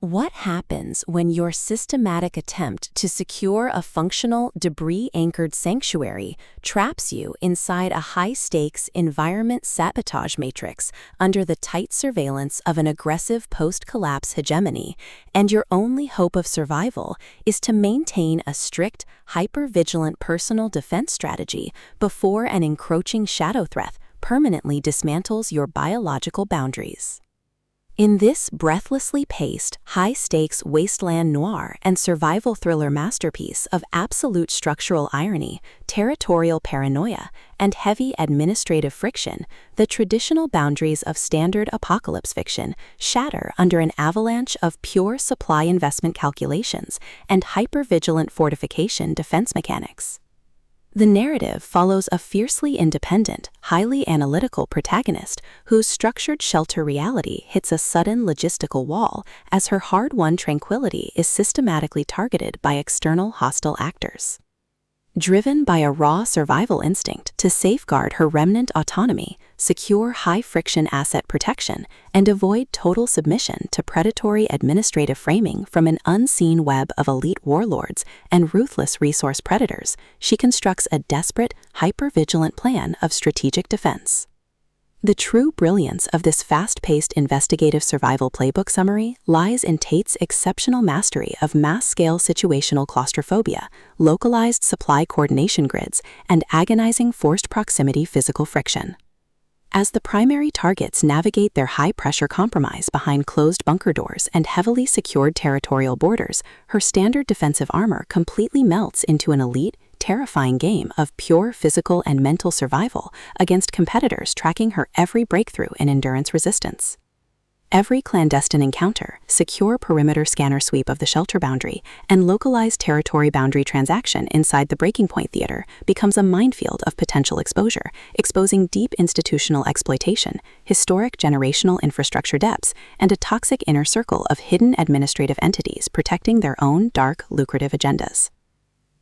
What happens when your systematic attempt to secure a functional, debris-anchored sanctuary traps you inside a high-stakes environment sabotage matrix under the tight surveillance of an aggressive post-collapse hegemony, and your only hope of survival is to maintain a strict, hyper-vigilant personal defense strategy before an encroaching shadow threat permanently dismantles your biological boundaries? In this breathlessly paced, high-stakes wasteland noir and survival thriller masterpiece of absolute structural irony, territorial paranoia, and heavy administrative friction, the traditional boundaries of standard apocalypse fiction shatter under an avalanche of pure supply investment calculations and hyper-vigilant fortification defense mechanics. The narrative follows a fiercely independent, highly analytical protagonist whose structured shelter reality hits a sudden logistical wall as her hard-won tranquility is systematically targeted by external hostile actors. Driven by a raw survival instinct to safeguard her remnant autonomy, secure high-friction asset protection, and avoid total submission to predatory administrative framing from an unseen web of elite warlords and ruthless resource predators, she constructs a desperate, hyper-vigilant plan of strategic defense. The true brilliance of this fast-paced investigative survival playbook summary lies in Tate's exceptional mastery of mass-scale situational claustrophobia, localized supply coordination grids, and agonizing forced proximity physical friction. As the primary targets navigate their high-pressure compromise behind closed bunker doors and heavily secured territorial borders, her standard defensive armor completely melts into an elite, terrifying game of pure physical and mental survival against competitors tracking her every breakthrough in endurance resistance. Every clandestine encounter, secure perimeter scanner sweep of the shelter boundary, and localized territory boundary transaction inside the breaking point theater becomes a minefield of potential exposure, exposing deep institutional exploitation, historic generational infrastructure depths, and a toxic inner circle of hidden administrative entities protecting their own dark, lucrative agendas.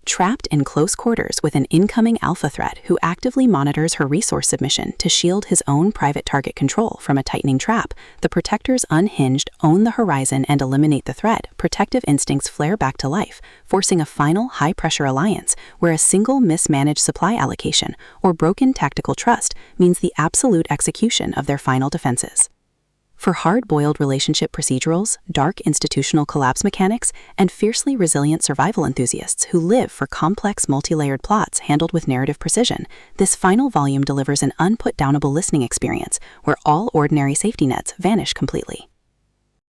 Trapped in close quarters with an incoming alpha threat who actively monitors her resource submission to shield his own private target control from a tightening trap, the Protector's unhinged own the horizon and eliminate the threat protective instincts flare back to life, forcing a final high-pressure alliance where a single mismanaged supply allocation or broken tactical trust means the absolute execution of their final defenses. For hard-boiled relationship procedurals, dark institutional collapse mechanics, and fiercely resilient survival enthusiasts who live for complex multi-layered plots handled with narrative precision, this final volume delivers an unput-downable listening experience where all ordinary safety nets vanish completely.